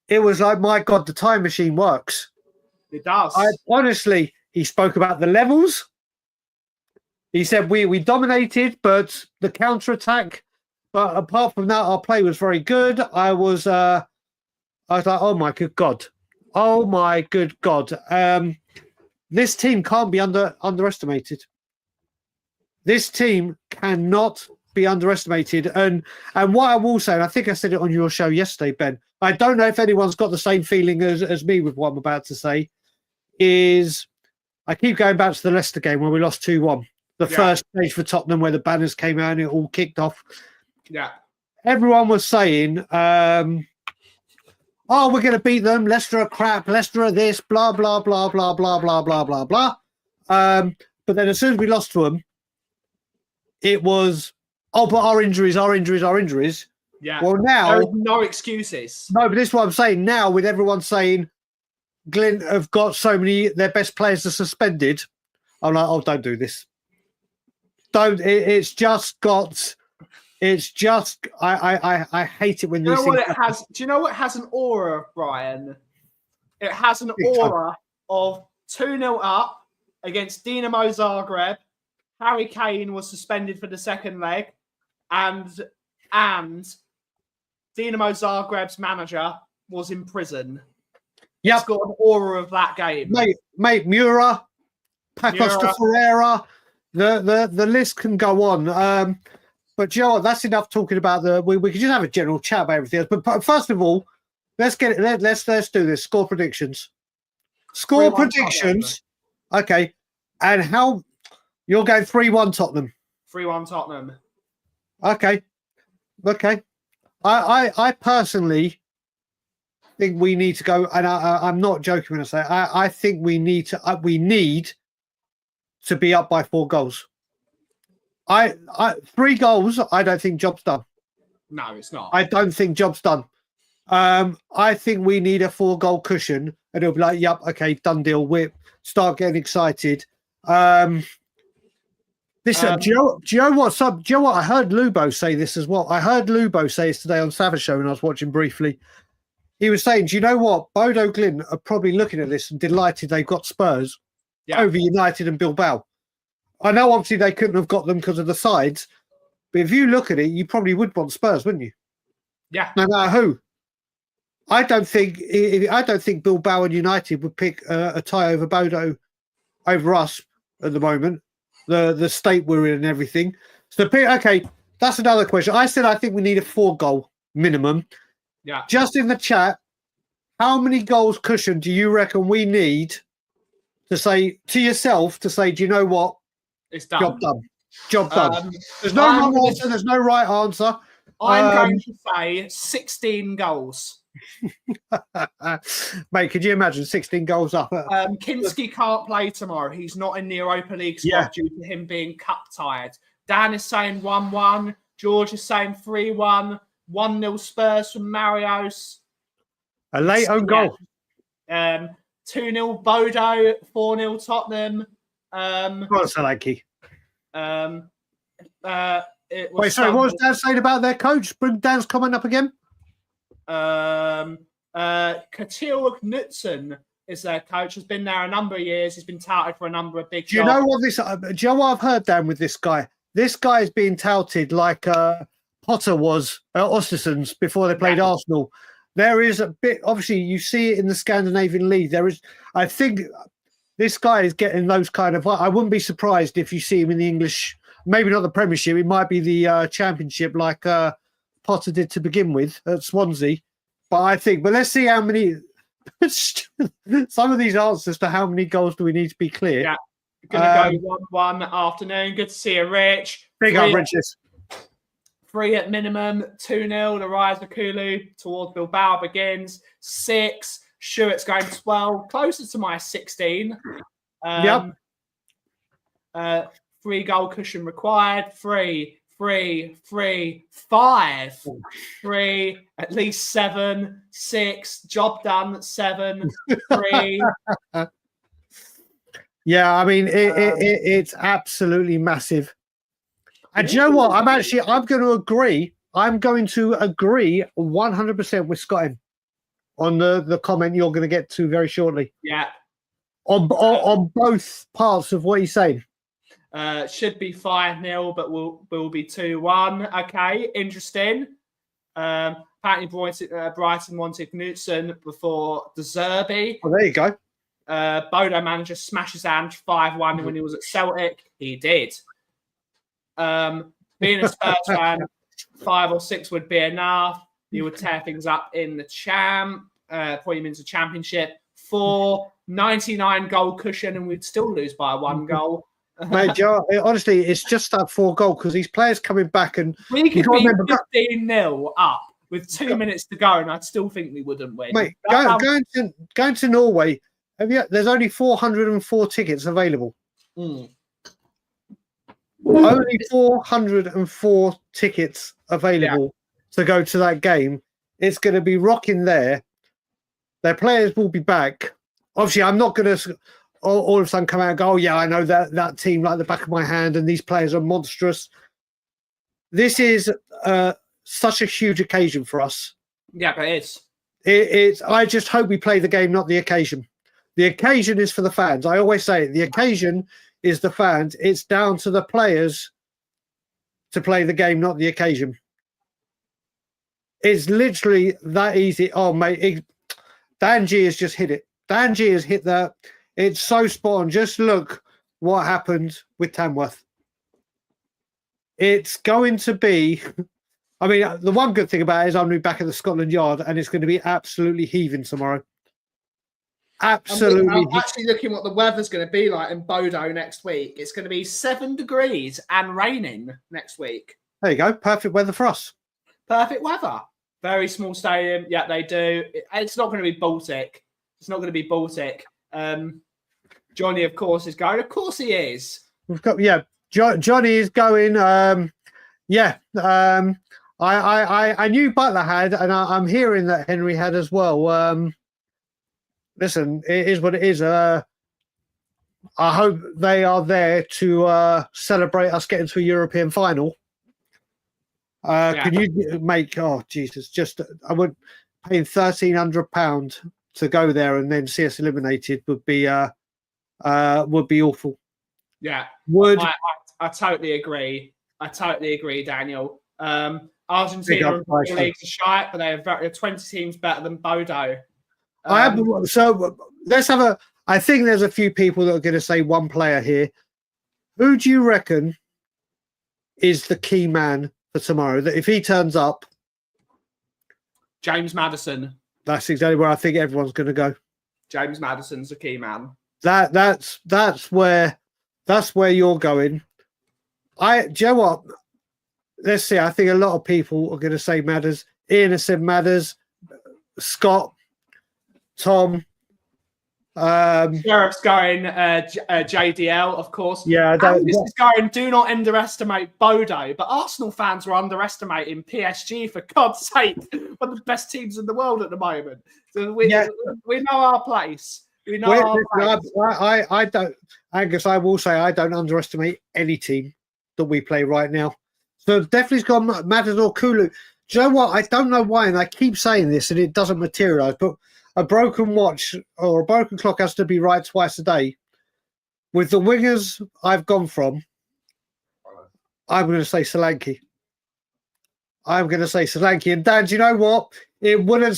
it was like, my God, the time machine works. It does. Honestly, he spoke about the levels. He said we dominated, but the counter-attack. But apart from that, our play was very good. I was like, oh my good God. Oh my good God. This team can't be underestimated. This team cannot be underestimated. And what I will say, and I think I said it on your show yesterday, Ben, I don't know if anyone's got the same feeling as me with what I'm about to say, is I keep going back to the Leicester game where we lost 2-1. The first stage for Tottenham where the banners came out and it all kicked off. Yeah. Everyone was saying, we're going to beat them. Leicester are crap. Leicester are this, blah, blah, blah, blah, blah, blah, blah, blah, blah. But then as soon as we lost to them, it was, but our injuries. Yeah. Well, now... There are no excuses. No, but this is what I'm saying. Now, with everyone saying Glint have got so many, their best players are suspended, I'm like, don't do this. Don't. It's just got It's just I hate it when Do you these know things what it has? Do you know what has an aura of, Brian? It has an aura of 2-0 up against Dinamo Zagreb. Harry Kane was suspended for the second leg, and Dinamo Zagreb's manager was in prison. Yep. It's got an aura of that game. Mate, Mura, Pacosta Ferreira, the list can go on. But you know what? That's enough talking about we could just have a general chat about everything else. But first of all, let's get it. Let's do this. Score predictions. Score predictions. Tottenham. Okay. And how you're going 3-1 Tottenham. 3-1 Tottenham. Okay. I personally think we need to go, and I'm not joking when I say I think we need to be up by 4 goals. 3 goals. I don't think job's done. No, it's not. I don't think job's done. I think we need a 4-goal cushion, and it'll be like, yep, okay, done deal. We start getting excited. Listen, do you know what? I heard Lubo say this as well. I heard Lubo say this today on Savage Show when I was watching briefly. He was saying, do you know what? Bodø Glimt are probably looking at this and delighted they've got Spurs over United and Bilbao. I know obviously they couldn't have got them because of the sides, but if you look at it, you probably would want Spurs, wouldn't you? Yeah. No matter who. I don't think Bilbao and United would pick a tie over Bodø over us at the moment. The state we're in and everything. So okay, that's another question. I said I think we need a 4-goal minimum. Yeah. Just in the chat, how many goals cushion do you reckon we need to say to yourself do you know what? It's done. Job done. There's no wrong answer. There's no right answer. I'm going to say 16 goals. Mate, could you imagine 16 goals up? Kinski can't play tomorrow. He's not in the Europa League squad due to him being cup tired. Dan is saying 1-1. George is saying 3-1. 1-0 Spurs from Marios. A late own goal. 2-0 Bodø. 4-0 Tottenham. What's Solanke? Wait, sorry, what was Dan saying about their coach? Bring Dan's comment up again. Katil Knutsen is their coach. Has been there a number of years. He's been touted for a number of big jobs. Do you know what I've heard, Dan, with this guy? This guy is being touted like Potter was at Östersunds before they played Arsenal. There is a bit, obviously, you see it in the Scandinavian League. I think this guy is getting those kind of. I wouldn't be surprised if you see him in the English, maybe not the Premiership. It might be the Championship, like Potter did to begin with at Swansea. But let's see how many. Some of these answers to how many goals do we need to be clear. Yeah, going to go 1-1 afternoon. Good to see you, Rich. Big up, Riches. 3 at minimum. 2-0. The rise of Kulu towards Bilbao begins. 6. Schuett's going 12. Closer to my 16. 3-goal cushion required. 3, 5, 3, at least 7, 6, job done, 7, 3. Yeah, I mean, it's absolutely massive. And do you know what? I'm going to agree. I'm going to agree 100% with Scott on the comment you're going to get to very shortly. Yeah. On both parts of what he's saying. Should be 5-0, but will be 2-1. Okay, interesting. Apparently, Brighton wanted Knutsen before De Zerbi. Oh, there you go. Bodø manager smashes Ange 5-1 when he was at Celtic. He did. Being a Spurs fan, 5 or 6 would be enough. You would tear things up in the probably means the Championship. 4, 99 goal cushion, and we'd still lose by 1 goal. Mate, Joe, honestly, it's just that 4 goal because these players coming back and we could be 15-0 up with 2 minutes to go, and I'd still think we wouldn't win. Mate, going to Norway, there's only 404 tickets available. Only 404 tickets available to go to that game. It's going to be rocking there. Their players will be back. Obviously, I'm not going to all of a sudden come out and go, oh, yeah, I know that team like the back of my hand and these players are monstrous. This is such a huge occasion for us. Yeah, but it is. It's. I just hope we play the game, not the occasion. The occasion is for the fans. I always say it. The occasion is the fans. It's down to the players to play the game, not the occasion. It's literally that easy. Oh, mate, Ange has just hit it. Ange has hit that. It's so spot on. Just look what happened with Tamworth. It's going to be... I mean, the one good thing about it is I'm going to be back at the Scotland Yard and it's going to be absolutely heaving tomorrow. Absolutely. I'm actually looking what the weather's going to be like in Bodø next week. It's going to be 7 degrees and raining next week. There you go. Perfect weather for us. Perfect weather. Very small stadium. Yeah, they do. It's not going to be Baltic. It's not going to be Baltic. Johnny, of course, is going. Of course he is. We've got, Johnny is going. I knew Butler had, and I'm hearing that Henry had as well. Listen, it is what it is. I hope they are there to celebrate us getting to a European final. Can you make? Oh Jesus! I would paying £1,300 to go there and then see us eliminated would be awful. Yeah, would I totally agree. Daniel. Argentina and leagues are shite, but they're 20 teams better than Bodø. So let's have a. I think there's a few people that are going to say one player here. Who do you reckon is the key man for tomorrow? That if he turns up, James Maddison. That's exactly where I think everyone's going to go. James Maddison's the key man. That's where you're going. Do you know what? Let's see. I think a lot of people are going to say Madders. Ian has said Madders. Scott, Tom. Sheriff's going JDL, of course. Yeah, this is going. Do not underestimate Bodø, but Arsenal fans were underestimating PSG for God's sake. One of the best teams in the world at the moment. So we know our place. We know our place. I don't, Angus. I will say I don't underestimate any team that we play right now. So definitely it's got Madders or Kulu. Do you know what? I don't know why, and I keep saying this, and it doesn't materialise, but. A broken watch or a broken clock has to be right twice a day. With the wingers I've gone from, I'm going to say Solanke. And Dan, do you know what? It wouldn't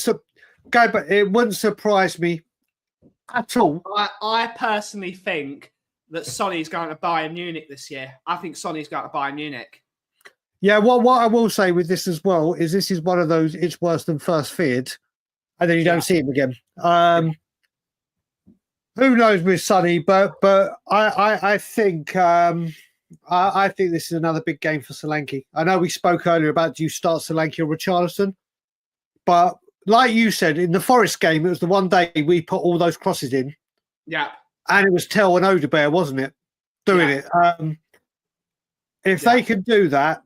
surprise me at all. I personally think that Sonny's going to Bayern Munich this year. I think Sonny's going to Bayern Munich. Yeah, what I will say with this as well is this is one of those it's worse than first feared. And then you don't see him again. Who knows with Sonny? But I think I think this is another big game for Solanke. I know we spoke earlier about do you start Solanke or Richarlison, but like you said in the Forest game, it was the one day we put all those crosses in. Yeah, and it was Tell and Odebear, wasn't it? Doing it. If they can do that,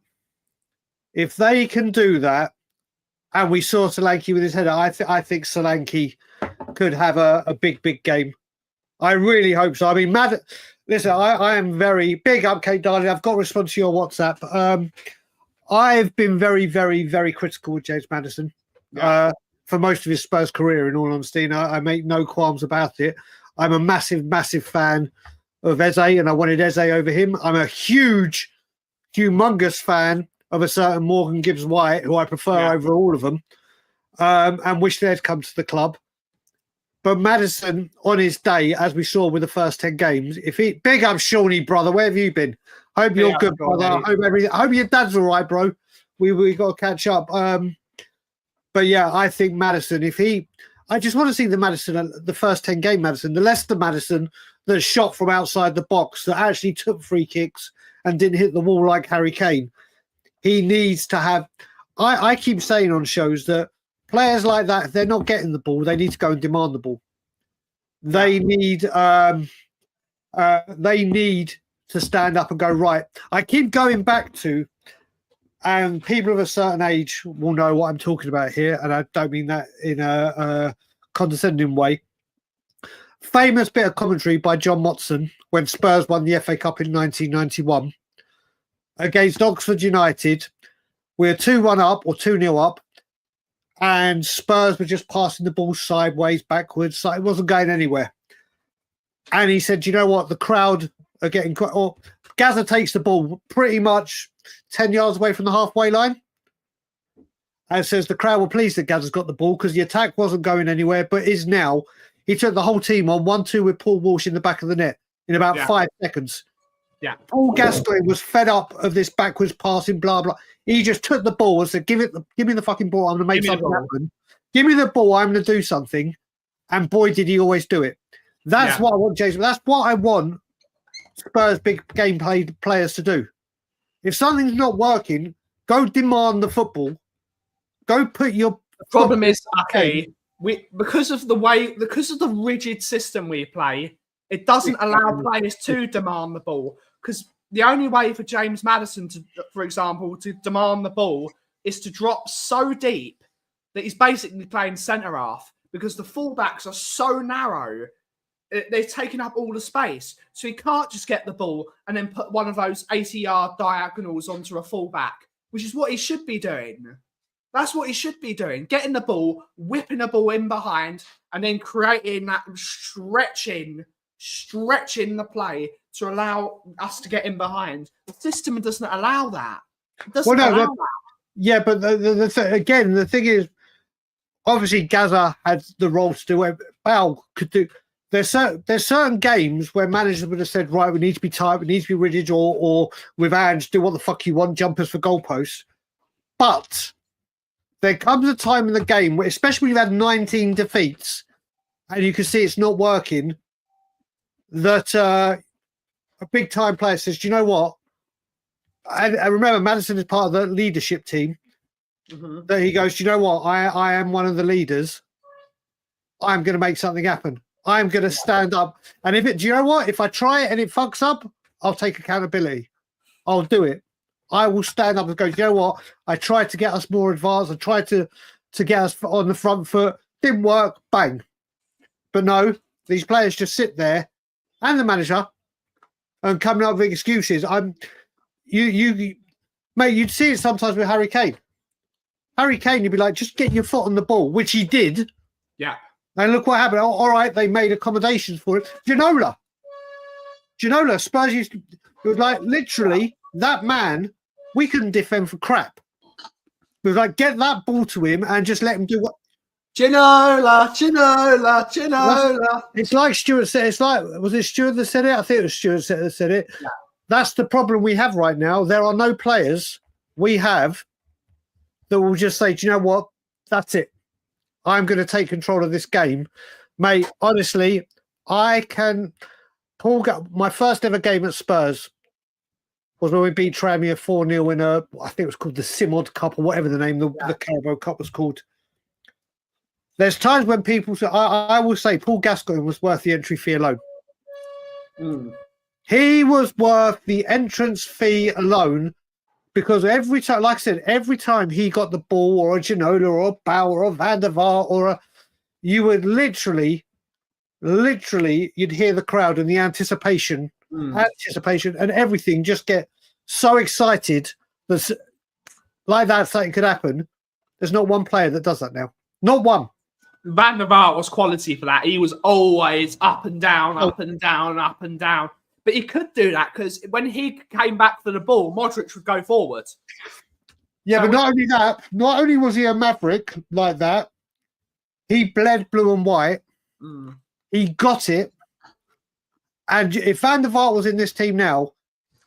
and we saw Solanke with his header, I think Solanke could have a big game. I really hope so. I mean, listen, I am very big up, Kate Darling. I've got to respond to your WhatsApp. I've been very, very, very critical with James Maddison for most of his Spurs career, in all honesty. And I make no qualms about it. I'm a massive, massive fan of Eze, and I wanted Eze over him. I'm a humongous fan of a certain Morgan Gibbs-White, who I prefer over all of them, and wish they'd come to the club. But Maddison, on his day, as we saw with the first 10 games, big up Shawnee, brother, where have you been? Hope you're good, brother. Hope your dad's all right, bro. We got to catch up. But yeah, I think Maddison, I just want to see the Maddison, the first 10 game Maddison, the Leicester Maddison that shot from outside the box, that actually took free kicks and didn't hit the wall like Harry Kane. He needs to have. I keep saying on shows that players like that, if they're not getting the ball, they need to go and demand the ball. They need to stand up and go, right. I keep going back to, and people of a certain age will know what I'm talking about here, and I don't mean that in a condescending way. Famous bit of commentary by John Motson when Spurs won the FA Cup in 1991. Against Oxford United, We were 2-1 up or 2-0 up, and Spurs were just passing the ball sideways, backwards. So it wasn't going anywhere. And he said, you know what? The crowd are getting quite... Or Gaza takes the ball pretty much 10 yards away from the halfway line. And says the crowd were pleased that Gaza's got the ball because the attack wasn't going anywhere, but is now. He took the whole team on 1-2 with Paul Walsh in the back of the net in about 5 seconds. Yeah. Paul Gascoigne was fed up of this backwards passing, blah, blah. He just took the ball and said, give me the fucking ball. I'm going to make something happen. Give me the ball. I'm going to do something. And boy, did he always do it. That's what I want, Jason. That's what I want Spurs big game players to do. If something's not working, go demand the football. Go put your... The problem is, okay, because of the rigid system we play, it doesn't allow players to demand the ball. Because the only way for James Maddison, for example, to demand the ball is to drop so deep that he's basically playing centre half because the fullbacks are so narrow. They're taking up all the space. So he can't just get the ball and then put one of those 80-yard diagonals onto a fullback, which is what he should be doing. That's what he should be doing. Getting the ball, whipping the ball in behind, and then creating that stretching the play to allow us to get in behind. The system doesn't allow that. It doesn't allow that. Yeah, but the thing is, obviously Gaza had the role to do it. Bale could do. There's certain games where managers would have said, right, we need to be tight, we need to be rigid, or with Ange, do what the fuck you want, jumpers for goalposts. But there comes a time in the game, where, especially when you've had 19 defeats, and you can see it's not working, that a big-time player says, do you know what? I remember Maddison is part of the leadership team. Mm-hmm. That he goes, do you know what? I am one of the leaders. I'm going to make something happen. I'm going to stand up. And do you know what? If I try it and it fucks up, I'll take accountability. I'll do it. I will stand up and go, you know what? I tried to get us more advanced. I tried to get us on the front foot. Didn't work. Bang. But no, these players just sit there and the manager and coming up with excuses. Mate, you'd see it sometimes with Harry Kane. Harry Kane, you'd be like, just get your foot on the ball, which he did. Yeah. And look what happened. All right, they made accommodations for it. Ginola, Spurs used to, it was like literally that man, we couldn't defend for crap. It was like, get that ball to him and just let him do what. Ginola. It's like Stuart said. It's like, was it Stuart that said it? I think it was Stuart that said it. Yeah. That's the problem we have right now. There are no players we have that will just say, do you know what? That's it. I'm going to take control of this game. Mate, honestly, my first ever game at Spurs was when we beat Tranmere 4-0 in I think it was called the Simod Cup or whatever the name, the Carabao Cup was called. There's times when people say, I will say Paul Gascoigne was worth the entry fee alone. Mm. He was worth the entrance fee alone because every time, like I said, every time he got the ball or a Ginola or a Bauer or a Van der Vaart you would literally, you'd hear the crowd and the anticipation and everything just get so excited that like that something could happen. There's not one player that does that now. Not one. Van der Vaart was quality for that. He was always up and down, up and down, up and down. But he could do that because when he came back for the ball, Modric would go forward. Yeah, but not only that, not only was he a maverick like that, he bled blue and white. Mm. He got it. And if Van der Vaart was in this team now,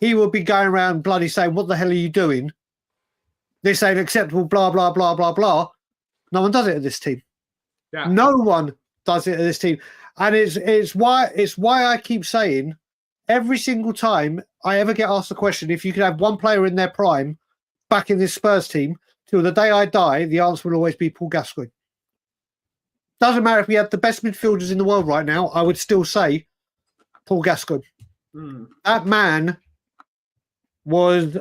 he would be going around bloody saying, what the hell are you doing? This ain't acceptable, blah, blah, blah, blah, blah. No one does it at this team. Yeah. No one does it at this team. And it's why I keep saying every single time I ever get asked the question, if you could have one player in their prime back in this Spurs team till the day I die, the answer will always be Paul Gascoigne. Doesn't matter if we had the best midfielders in the world right now, I would still say Paul Gascoigne. Mm. That man was...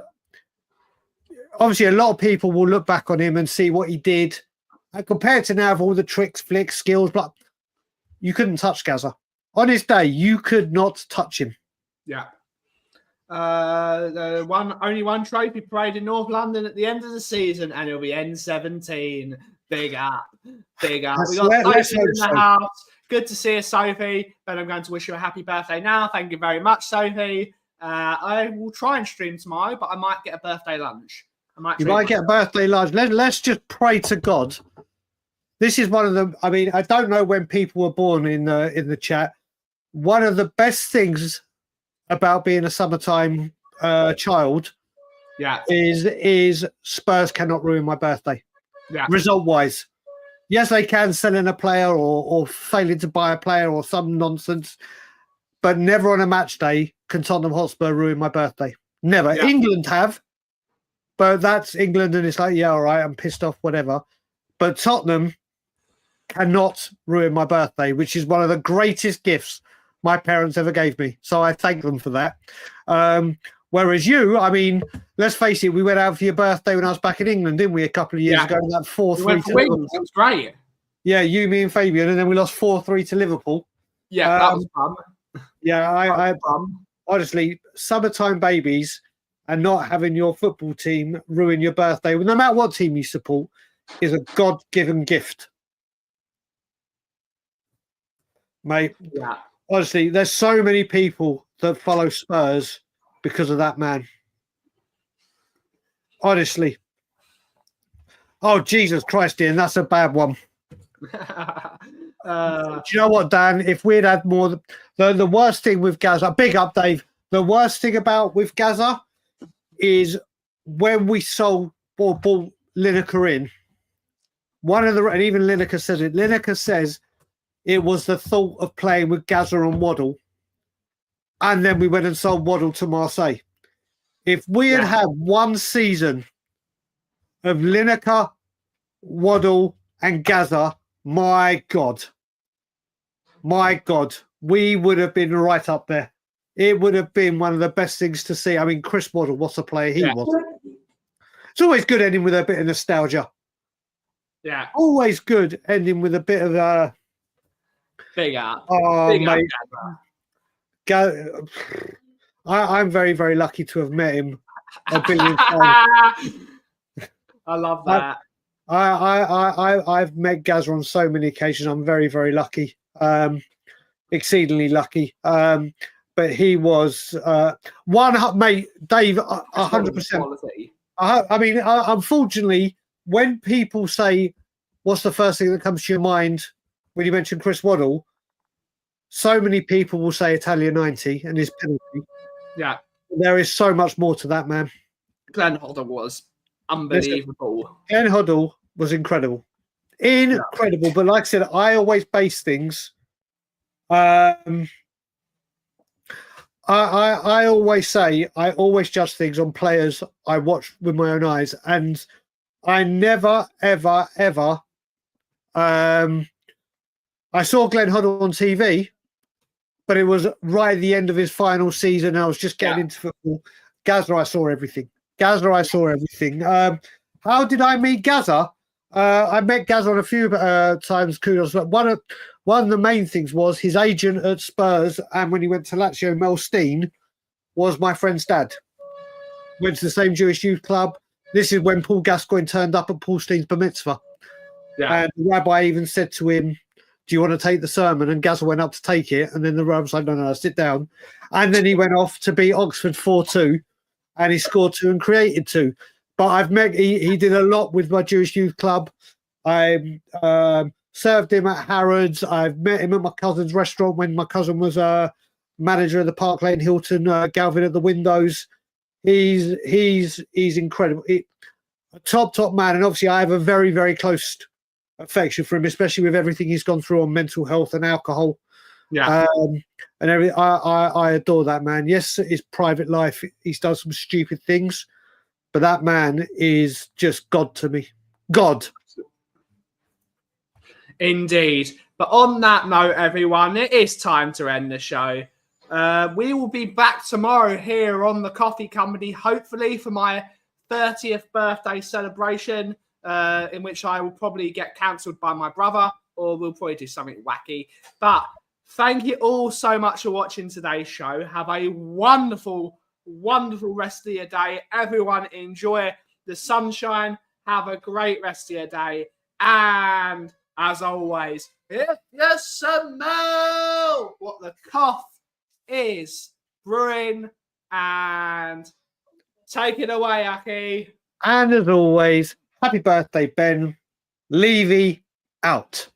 Obviously, a lot of people will look back on him and see what he did. And compared to now, of all the tricks, flicks, skills, but you couldn't touch Gaza. On his day, you could not touch him. Yeah. Only one trophy parade in North London at the end of the season, and it'll be N17. Big up, big up. We got Let's Sophie in the hope so. house. Good to see you, Sophie. And I'm going to wish you a happy birthday now. Thank you very much, Sophie. I will try and stream tomorrow, but I might get a birthday lunch. You might get a birthday lunch. Let's just pray to God. This is one of the. I mean, I don't know when people were born in the chat. One of the best things about being a summertime child, is Spurs cannot ruin my birthday. Yeah. Result wise, yes, they can selling a player or failing to buy a player or some nonsense, but never on a match day can Tottenham Hotspur ruin my birthday. Never. Yeah. England have, but that's England, and it's like, yeah, all right, I'm pissed off, whatever. But Tottenham cannot ruin my birthday, which is one of the greatest gifts my parents ever gave me. So I thank them for that. Whereas you, I mean, let's face it, we went out for your birthday when I was back in England, didn't we, a couple of years ago? That 4-3 to Liverpool. It was great. Yeah, you, me, and Fabian, and then we lost 4-3 to Liverpool. Yeah, that was fun. Yeah, I honestly, summertime babies and not having your football team ruin your birthday, no matter what team you support, is a God-given gift. Mate, yeah. Honestly, there's so many people that follow Spurs because of that man. Honestly. Oh, Jesus Christ, Ian, that's a bad one. Do you know what, Dan? If we'd had more... The worst thing with Gaza... Big up, Dave. The worst thing with Gaza is when we sold or bought Lineker in, and even Lineker says it, Lineker says it was the thought of playing with Gaza and Waddle, and then we went and sold Waddle to Marseille. If we had had one season of Lineker, Waddle, and Gaza, my God, we would have been right up there. It would have been one of the best things to see. I mean, Chris Waddle, what a player he was. It's always good ending with a bit of nostalgia. Yeah. Always good ending with a bit of big up. Oh, big mate. Up, I'm very, very lucky to have met him a billion times. I love that. I've met Gazza on so many occasions. I'm very, very lucky. Exceedingly lucky. But he was mate, Dave, 100%. I mean, unfortunately, when people say, what's the first thing that comes to your mind when you mention Chris Waddle, so many people will say Italia 90 and his penalty. Yeah. There is so much more to that, man. Glenn Hoddle was unbelievable. Glenn Hoddle was incredible. Incredible. But like I said, I always base things. I always say, I always judge things on players I watch with my own eyes. And I never, ever, ever... I saw Glenn Hoddle on TV, but it was right at the end of his final season. I was just getting into football. Gazza, I saw everything. How did I meet Gazza? I met Gazza on a few times, kudos. But one of the main things was his agent at Spurs, and when he went to Lazio, Mel Steen, was my friend's dad. Went to the same Jewish youth club. This is when Paul Gascoigne turned up at Paul Steen's bar mitzvah. Yeah. And the rabbi even said to him, do you want to take the sermon? And Gazza went up to take it. And then the rabbi was like, no, sit down. And then he went off to beat Oxford 4-2. And he scored 2 and created 2. But I've met, he did a lot with my Jewish youth club. I served him at Harrods. I've met him at my cousin's restaurant when my cousin was manager of the Park Lane Hilton, Galvin at the windows. He's incredible. A top man. And obviously I have a very, very close affection for him, especially with everything he's gone through on mental health and alcohol. Yeah. And everything. I adore that man. Yes, his private life, he's done some stupid things, but that man is just God to me. God. Indeed. But on that note, everyone, it is time to end the show. We will be back tomorrow here on the Kauffie Company, hopefully for my 30th birthday celebration, in which I will probably get cancelled by my brother, or we'll probably do something wacky. But thank you all so much for watching today's show. Have a wonderful wonderful rest of your day. Everyone enjoy the sunshine. Have a great rest of your day. And as always, if you smell what the Kauff is brewing, and take it away, Aki. And as always, happy birthday, Ben. Levy out.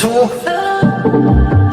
Talk.